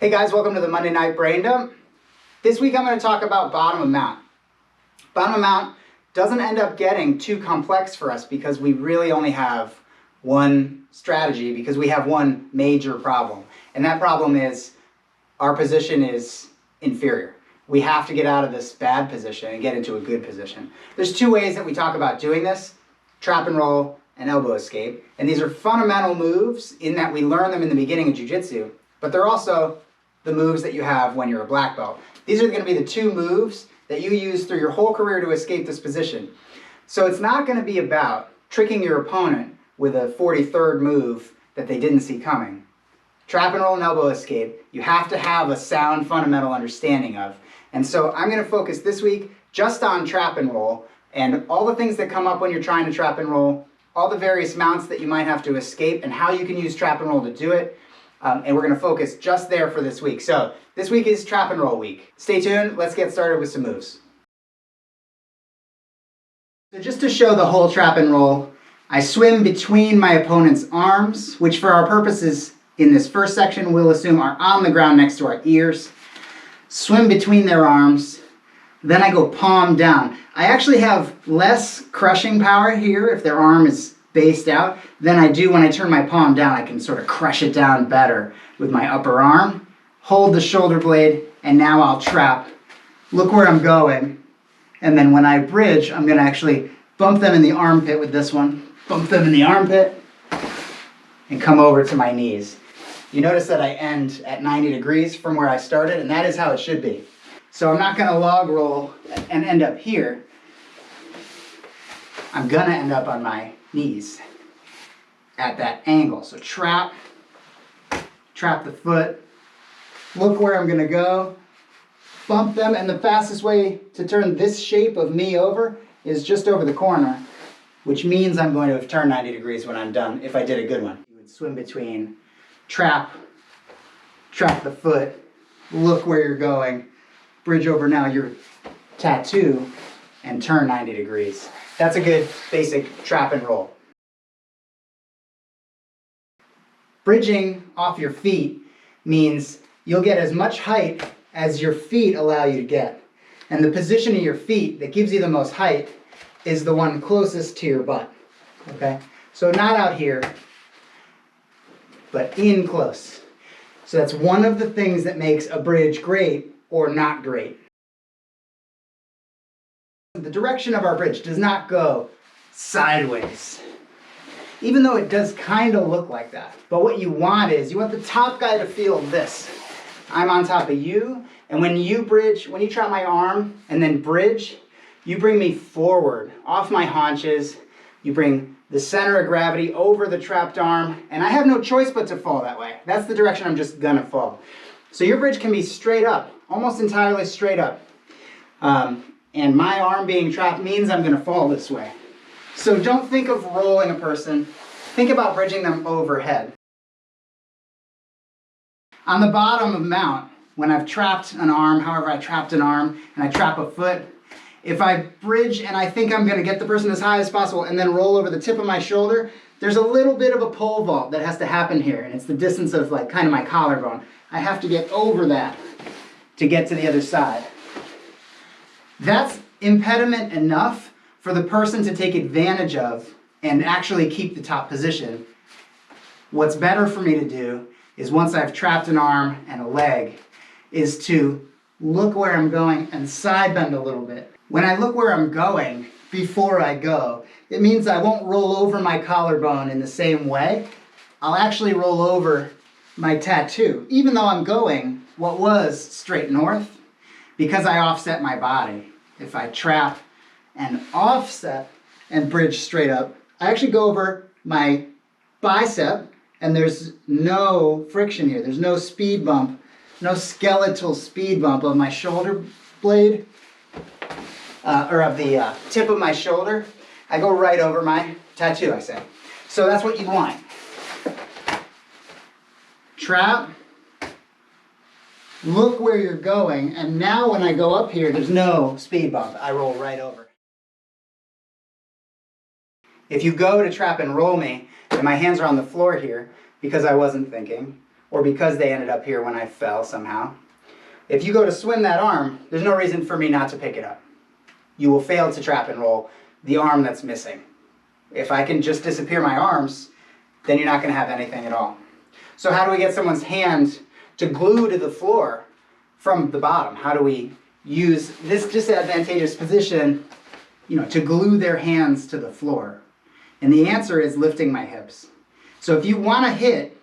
Hey guys, welcome to the Monday Night Brain Dump. This week I'm going to talk about bottom of mount. Bottom of mount doesn't end up getting too complex for us because we really only have one strategy, because we have one major problem. And that problem is our position is inferior. We have to get out of this bad position and get into a good position. There's two ways that we talk about doing this: trap and roll and elbow escape. And these are fundamental moves in that we learn them in the beginning of jiu-jitsu, but they're also the moves that you have when you're a black belt. These are going to be the two moves that you use through your whole career to escape this position. So it's not going to be about tricking your opponent with a 43rd move that they didn't see coming. Trap and roll and elbow escape, you have to have a sound fundamental understanding of. And so I'm going to focus this week just on trap and roll and all the things that come up when you're trying to trap and roll, all the various mounts that you might have to escape, and how you can use trap and roll to do it. And we're going to focus just there for this week. So this week is trap and roll week. Stay tuned. Let's get started with some moves. So just to show the whole trap and roll, I swim between my opponent's arms, which for our purposes in this first section we'll assume are on the ground next to our ears. Swim between their arms. Then I go palm down. I actually have less crushing power here if their arm is based out than I do when I turn my palm down. I can sort of crush it down better with my upper arm. Hold the shoulder blade, and now I'll trap. Look where I'm going. And then when I bridge, I'm going to actually bump them in the armpit with this one. Bump them in the armpit, and come over to my knees. You notice that I end at 90 degrees from where I started, and that is how it should be. So I'm not going to log roll and end up here. I'm going to end up on my knees at that angle. So trap the foot, look where I'm going to go, bump them, and the fastest way to turn this shape of me over is just over the corner, which means I'm going to have turned 90 degrees when I'm done if I did a good one. You would swim between trap the foot, look where you're going, bridge over now your tattoo, and turn 90 degrees. That's a good basic trap and roll. Bridging off your feet means you'll get as much height as your feet allow you to get. And the position of your feet that gives you the most height is the one closest to your butt. Okay? So not out here, but in close. So that's one of the things that makes a bridge great or not great. The direction of our bridge does not go sideways, even though it does kind of look like that. But what you want is, you want the top guy to feel this. I'm on top of you, and when you bridge, when you trap my arm and then bridge, you bring me forward, off my haunches. You bring the center of gravity over the trapped arm, and I have no choice but to fall that way. That's the direction I'm just gonna fall. So your bridge can be straight up, almost entirely straight up. And my arm being trapped means I'm gonna fall this way. So don't think of rolling a person, think about bridging them overhead. On the bottom of mount, when I've trapped an arm, however I trapped an arm, and I trap a foot, if I bridge and I think I'm gonna get the person as high as possible and then roll over the tip of my shoulder, there's a little bit of a pole vault that has to happen here, and it's the distance of like kind of my collarbone. I have to get over that to get to the other side. That's impediment enough for the person to take advantage of and actually keep the top position. What's better for me to do is, once I've trapped an arm and a leg, is to look where I'm going and side bend a little bit. When I look where I'm going before I go, it means I won't roll over my collarbone in the same way. I'll actually roll over my tattoo, even though I'm going what was straight north, because I offset my body. If I trap and offset and bridge straight up, I actually go over my bicep, and there's no friction here. There's no speed bump, no skeletal speed bump of my shoulder blade, or of the tip of my shoulder. I go right over my tattoo, I say. So that's what you want. Trap, look where you're going, and now when I go up here, there's no speed bump. I roll right over. If you go to trap and roll me, and my hands are on the floor here because I wasn't thinking, or because they ended up here when I fell somehow. If you go to swim that arm, there's no reason for me not to pick it up. You will fail to trap and roll the arm that's missing. If I can just disappear my arms, then you're not going to have anything at all. So how do we get someone's hand to glue to the floor from the bottom? How do we use this disadvantageous position, to glue their hands to the floor? And the answer is lifting my hips. So if you want to hit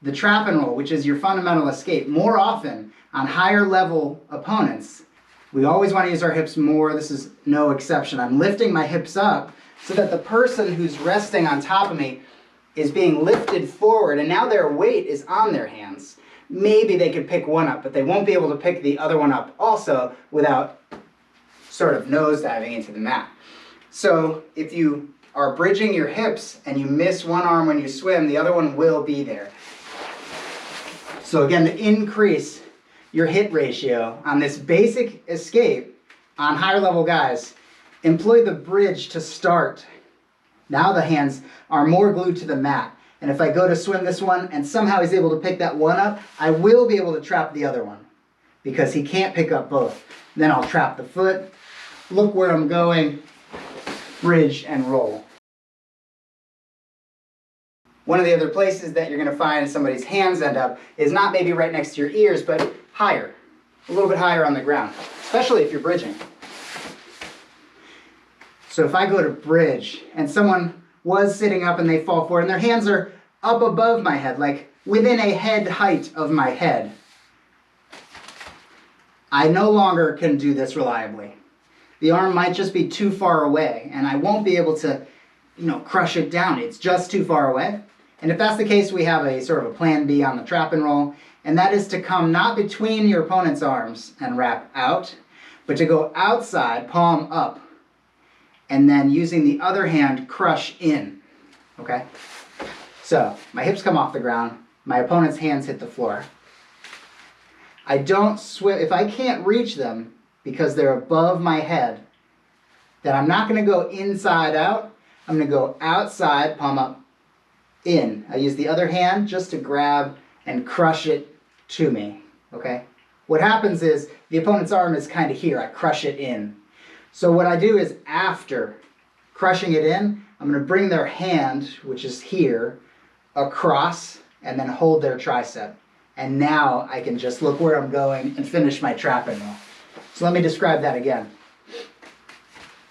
the trap and roll, which is your fundamental escape, more often on higher level opponents, we always want to use our hips more. This is no exception. I'm lifting my hips up so that the person who's resting on top of me is being lifted forward, and now their weight is on their hands. Maybe they could pick one up, but they won't be able to pick the other one up also without sort of nosediving into the mat. So if you are bridging your hips and you miss one arm when you swim, the other one will be there. So again, to increase your hit ratio on this basic escape on higher level guys, employ the bridge to start. Now the hands are more glued to the mat. And if I go to swim this one and somehow he's able to pick that one up, I will be able to trap the other one because he can't pick up both. Then I'll trap the foot, look where I'm going, bridge and roll. One of the other places that you're going to find somebody's hands end up is not maybe right next to your ears, but higher, a little bit higher on the ground, especially if you're bridging. So if I go to bridge and someone was sitting up and they fall forward and their hands are up above my head, like within a head height of my head, I no longer can do this reliably. The arm might just be too far away and I won't be able to, crush it down. It's just too far away. And if that's the case, we have a sort of a plan B on the trap and roll, and that is to come not between your opponent's arms and wrap out, but to go outside, palm up, and then using the other hand, crush in, okay? So my hips come off the ground, my opponent's hands hit the floor. I don't swim, if I can't reach them because they're above my head, then I'm not gonna go inside out, I'm gonna go outside, palm up, in. I use the other hand just to grab and crush it to me, okay? What happens is the opponent's arm is kind of here, I crush it in. So what I do is after crushing it in, I'm going to bring their hand, which is here, across and then hold their tricep. And now I can just look where I'm going and finish my trap and roll. So let me describe that again.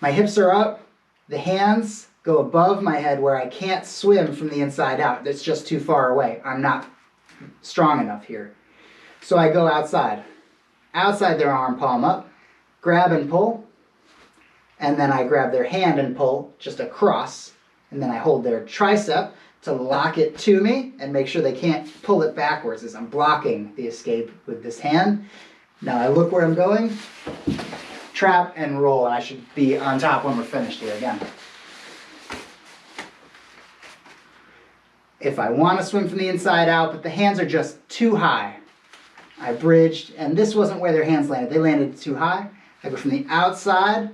My hips are up, the hands go above my head where I can't swim from the inside out. It's just too far away. I'm not strong enough here. So I go outside. Outside their arm, palm up, grab and pull, and then I grab their hand and pull just across, and then I hold their tricep to lock it to me and make sure they can't pull it backwards as I'm blocking the escape with this hand. Now I look where I'm going, trap and roll, and I should be on top when we're finished here again. If I want to swim from the inside out, but the hands are just too high, I bridged, and this wasn't where their hands landed. They landed too high. I go from the outside,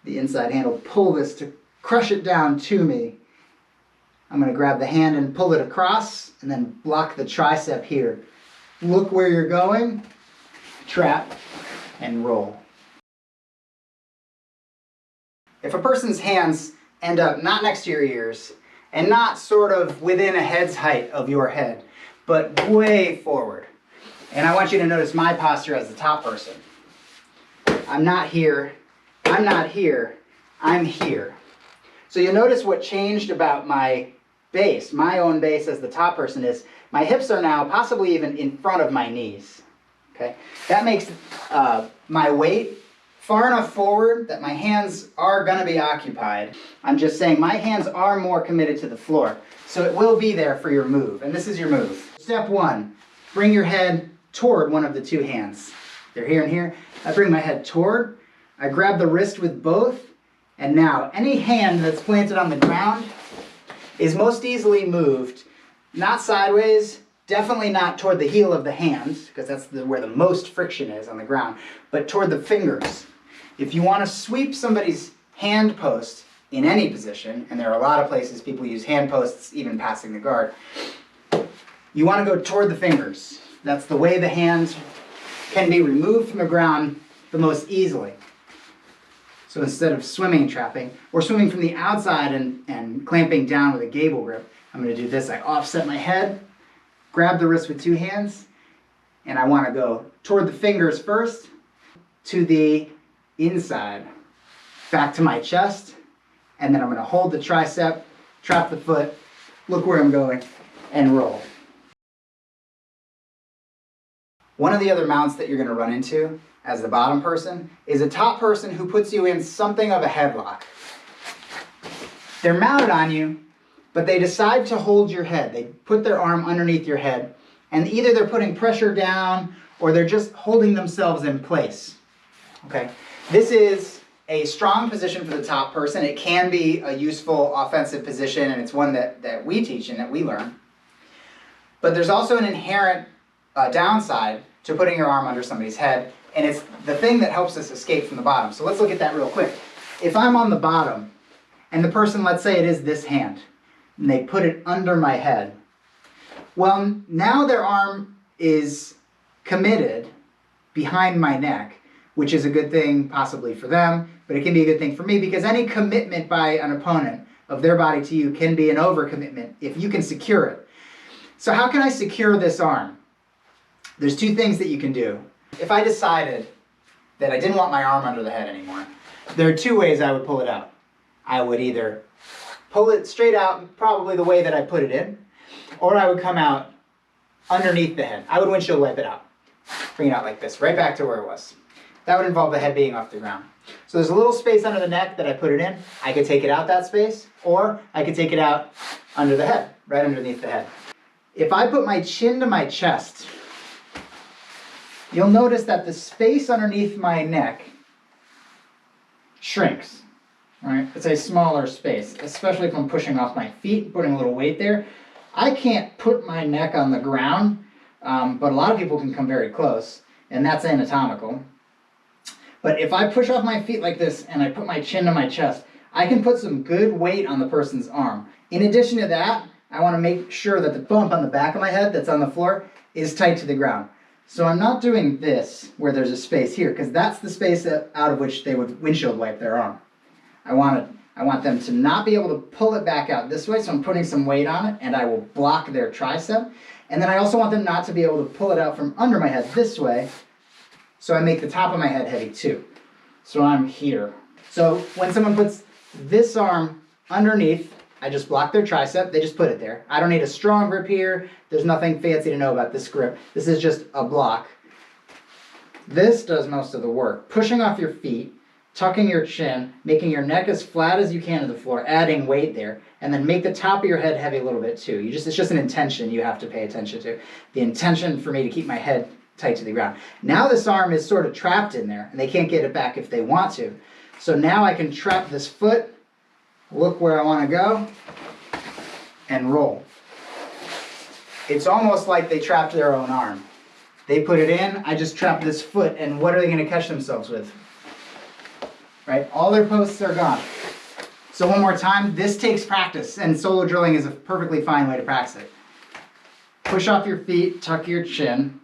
the inside hand will pull this to crush it down to me. I'm going to grab the hand and pull it across, and then block the tricep here. Look where you're going, trap, and roll. If a person's hands end up not next to your ears, and not sort of within a head's height of your head, but way forward, and I want you to notice my posture as the top person. I'm not here, I'm not here, I'm here. So you'll notice what changed about my base, my own base as the top person is, my hips are now possibly even in front of my knees. Okay? That makes my weight far enough forward that my hands are going to be occupied. I'm just saying my hands are more committed to the floor. So it will be there for your move, and this is your move. Step one, bring your head toward one of the two hands. They're here and here. I bring my head toward, I grab the wrist with both, and now any hand that's planted on the ground is most easily moved, not sideways, definitely not toward the heel of the hand, because that's where the most friction is on the ground, but toward the fingers. If you want to sweep somebody's hand post in any position, and there are a lot of places people use hand posts even passing the guard, You want to go toward the fingers. That's the way the hands can be removed from the ground the most easily. So instead of swimming and trapping, or swimming from the outside and clamping down with a gable grip, I'm going to do this. I offset my head, grab the wrist with two hands, and I want to go toward the fingers first, to the inside, back to my chest, and then I'm going to hold the tricep, trap the foot, look where I'm going, and roll. One of the other mounts that you're going to run into as the bottom person is a top person who puts you in something of a headlock. They're mounted on you, but they decide to hold your head. They put their arm underneath your head, and either they're putting pressure down or they're just holding themselves in place. Okay? This is a strong position for the top person. It can be a useful offensive position, and it's one that we teach and that we learn. But there's also an inherent downside to putting your arm under somebody's head, and it's the thing that helps us escape from the bottom. So let's look at that real quick. If I'm on the bottom, and the person, let's say it is this hand, and they put it under my head, well, now their arm is committed behind my neck, which is a good thing possibly for them, but it can be a good thing for me, because any commitment by an opponent of their body to you can be an overcommitment if you can secure it. So how can I secure this arm? There's two things that you can do. If I decided that I didn't want my arm under the head anymore, there are two ways I would pull it out. I would either pull it straight out, probably the way that I put it in, or I would come out underneath the head. I would windshield wipe it out. Bring it out like this, right back to where it was. That would involve the head being off the ground. So there's a little space under the neck that I put it in. I could take it out that space, or I could take it out under the head, right underneath the head. If I put my chin to my chest, you'll notice that the space underneath my neck shrinks, right? It's a smaller space, especially if I'm pushing off my feet, putting a little weight there. I can't put my neck on the ground, but a lot of people can come very close, and that's anatomical. But if I push off my feet like this and I put my chin to my chest, I can put some good weight on the person's arm. In addition to that, I want to make sure that the bump on the back of my head that's on the floor is tight to the ground. So I'm not doing this where there's a space here, because that's the space out of which they would windshield wipe their arm. I want them to not be able to pull it back out this way, so I'm putting some weight on it, and I will block their tricep. And then I also want them not to be able to pull it out from under my head this way, so I make the top of my head heavy too. So I'm here. So when someone puts this arm underneath, I just block their tricep, they just put it there. I don't need a strong grip here. There's nothing fancy to know about this grip. This is just a block. This does most of the work. Pushing off your feet, tucking your chin, making your neck as flat as you can to the floor, adding weight there, and then make the top of your head heavy a little bit too. It's just an intention you have to pay attention to. The intention for me to keep my head tight to the ground. Now this arm is sort of trapped in there, and they can't get it back if they want to. So now I can trap this foot, look where I want to go, and roll. It's almost like they trapped their own arm. They put it in, I just trap this foot, and what are they going to catch themselves with? Right? All their posts are gone. So one more time, this takes practice, and solo drilling is a perfectly fine way to practice it. Push off your feet, tuck your chin,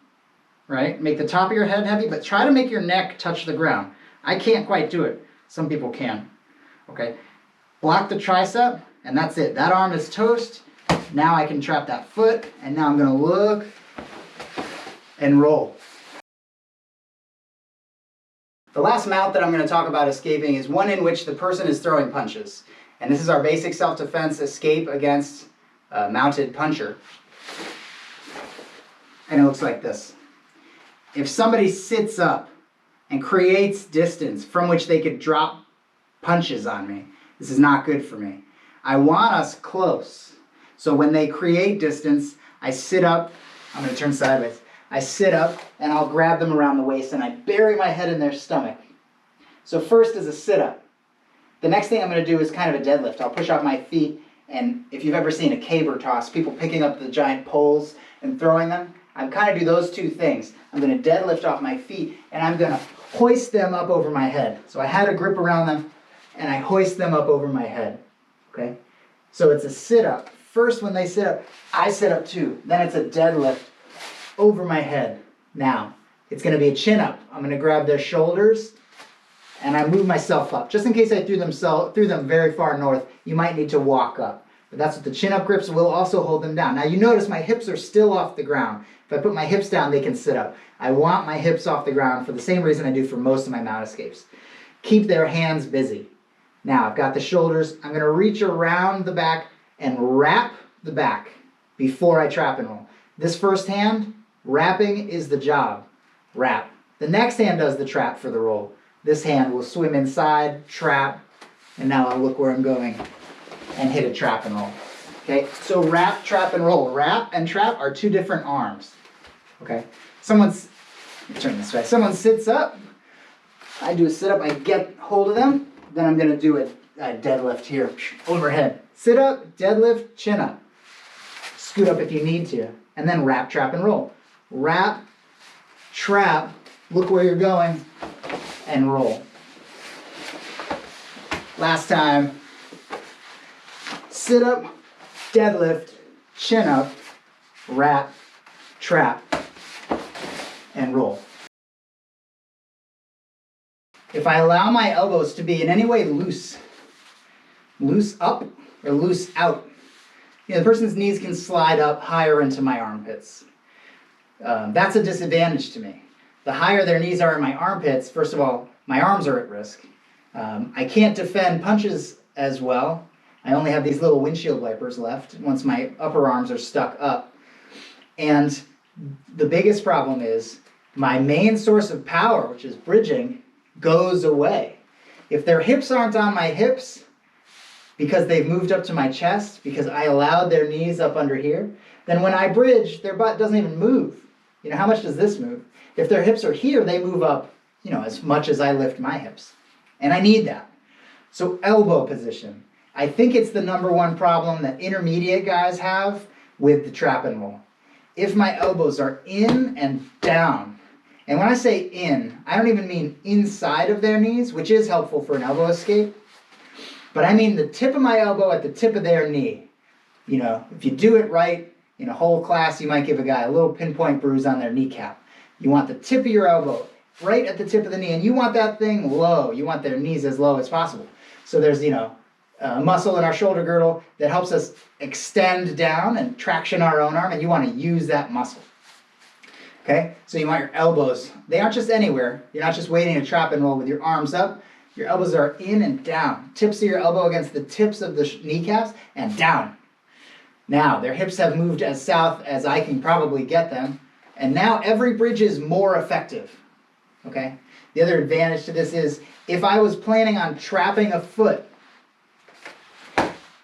right? Make the top of your head heavy, but try to make your neck touch the ground. I can't quite do it. Some people can. Okay? Block the tricep, and that's it. That arm is toast. Now I can trap that foot, and now I'm going to look and roll. The last mount that I'm going to talk about escaping is one in which the person is throwing punches. And this is our basic self-defense escape against a mounted puncher. And it looks like this. If somebody sits up and creates distance from which they could drop punches on me, this is not good for me. I want us close. So when they create distance, I sit up. I'm going to turn sideways. I sit up and I'll grab them around the waist and I bury my head in their stomach. So first is a sit-up. The next thing I'm going to do is kind of a deadlift. I'll push off my feet, and if you've ever seen a caber toss, people picking up the giant poles and throwing them, I kind of do those two things. I'm going to deadlift off my feet and I'm going to hoist them up over my head. So I had a grip around them and I hoist them up over my head. Okay? So it's a sit-up first when they sit up, I sit up too. Then it's a deadlift over my head. Now, it's going to be a chin up. I'm going to grab their shoulders and I move myself up. Just in case I threw them very far north, you might need to walk up. But that's what the chin up grips will also hold them down. Now you notice my hips are still off the ground. If I put my hips down, they can sit up. I want my hips off the ground for the same reason I do for most of my mount escapes. Keep their hands busy. Now I've got the shoulders. I'm going to reach around the back and wrap the back before I trap and roll. This first hand, wrapping is the job. Wrap. The next hand does the trap for the roll. This hand will swim inside, trap, and now I'll look where I'm going and hit a trap and roll. Okay, so wrap, trap, and roll. Wrap and trap are two different arms. Okay, turn this way. Someone sits up, I do a sit up, I get hold of them, then I'm gonna do a deadlift here, overhead. Sit up, deadlift, chin up. Scoot up if you need to, and then wrap, trap, and roll. Wrap, trap, look where you're going, and roll. Last time, sit up, deadlift, chin up, wrap, trap, and roll. If I allow my elbows to be in any way loose up or loose out, the person's knees can slide up higher into my armpits. That's a disadvantage to me. The higher their knees are in my armpits, first of all, my arms are at risk. I can't defend punches as well. I only have these little windshield wipers left once my upper arms are stuck up. And the biggest problem is my main source of power, which is bridging, goes away. If their hips aren't on my hips because they've moved up to my chest, because I allowed their knees up under here, then when I bridge, their butt doesn't even move. You know, how much does this move? If their hips are here, they move up, as much as I lift my hips. And I need that. So elbow position. I think it's the number one problem that intermediate guys have with the trap and roll. If my elbows are in and down, and when I say in, I don't even mean inside of their knees, which is helpful for an elbow escape, but I mean the tip of my elbow at the tip of their knee. If you do it right, in a whole class, you might give a guy a little pinpoint bruise on their kneecap. You want the tip of your elbow right at the tip of the knee, and you want that thing low. You want their knees as low as possible. So there's, a muscle in our shoulder girdle that helps us extend down and traction our own arm, and you want to use that muscle. Okay, so you want your elbows. They aren't just anywhere. You're not just waiting to trap and roll with your arms up. Your elbows are in and down. Tips of your elbow against the tips of the kneecaps and down. Now, their hips have moved as south as I can probably get them, and now every bridge is more effective. Okay? The other advantage to this is if I was planning on trapping a foot,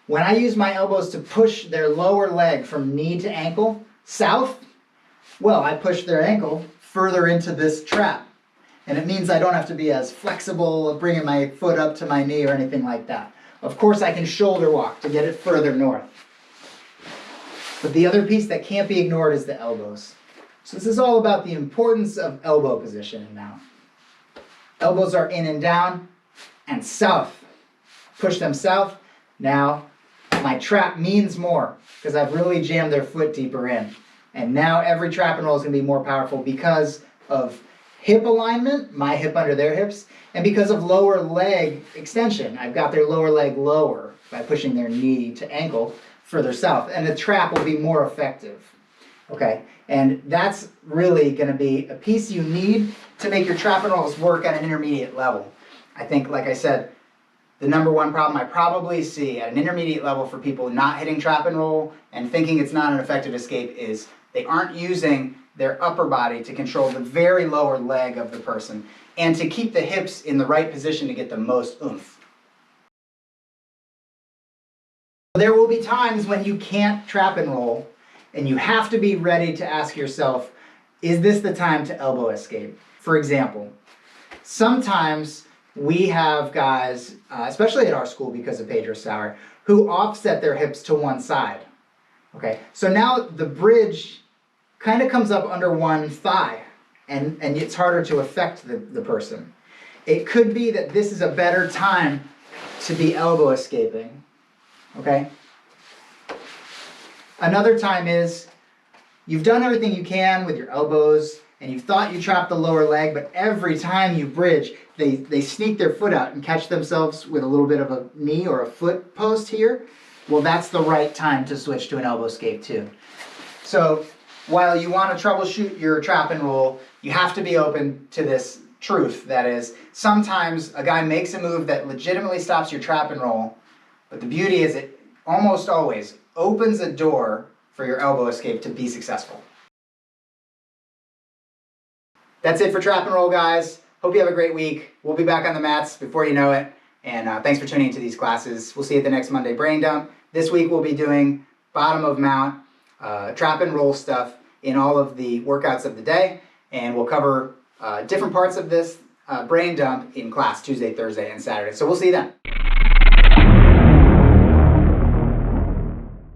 when I use my elbows to push their lower leg from knee to ankle south, well, I push their ankle further into this trap. And it means I don't have to be as flexible bringing my foot up to my knee or anything like that. Of course, I can shoulder walk to get it further north. But the other piece that can't be ignored is the elbows. So this is all about the importance of elbow position now. Elbows are in and down and south. Push them south. Now, my trap means more because I've really jammed their foot deeper in. And now every trap and roll is going to be more powerful because of hip alignment, my hip under their hips, and because of lower leg extension. I've got their lower leg lower by pushing their knee to ankle further south, and the trap will be more effective. Okay, and that's really going to be a piece you need to make your trap and rolls work at an intermediate level. I think, like I said, the number one problem I probably see at an intermediate level for people not hitting trap and roll and thinking it's not an effective escape is they aren't using their upper body to control the very lower leg of the person and to keep the hips in the right position to get the most oomph. There will be times when you can't trap and roll, and you have to be ready to ask yourself, is this the time to elbow escape? For example, sometimes we have guys, especially at our school because of Pedro Sauer, who offset their hips to one side. Okay, so now the bridge kind of comes up under one thigh, and it's harder to affect the person. It could be that this is a better time to be elbow escaping. Okay? Another time is you've done everything you can with your elbows and you thought you trapped the lower leg, but every time you bridge, they sneak their foot out and catch themselves with a little bit of a knee or a foot post here. Well, that's the right time to switch to an elbow escape too. So while you want to troubleshoot your trap and roll, you have to be open to this truth. That is, sometimes a guy makes a move that legitimately stops your trap and roll, but the beauty is it almost always opens a door for your elbow escape to be successful. That's it for trap and roll, guys. Hope you have a great week. We'll be back on the mats before you know it. And thanks for tuning into these classes. We'll see you at the next Monday brain dump. This week we'll be doing bottom of mount, trap and roll stuff in all of the workouts of the day. And we'll cover different parts of this brain dump in class Tuesday, Thursday, and Saturday. So we'll see you then.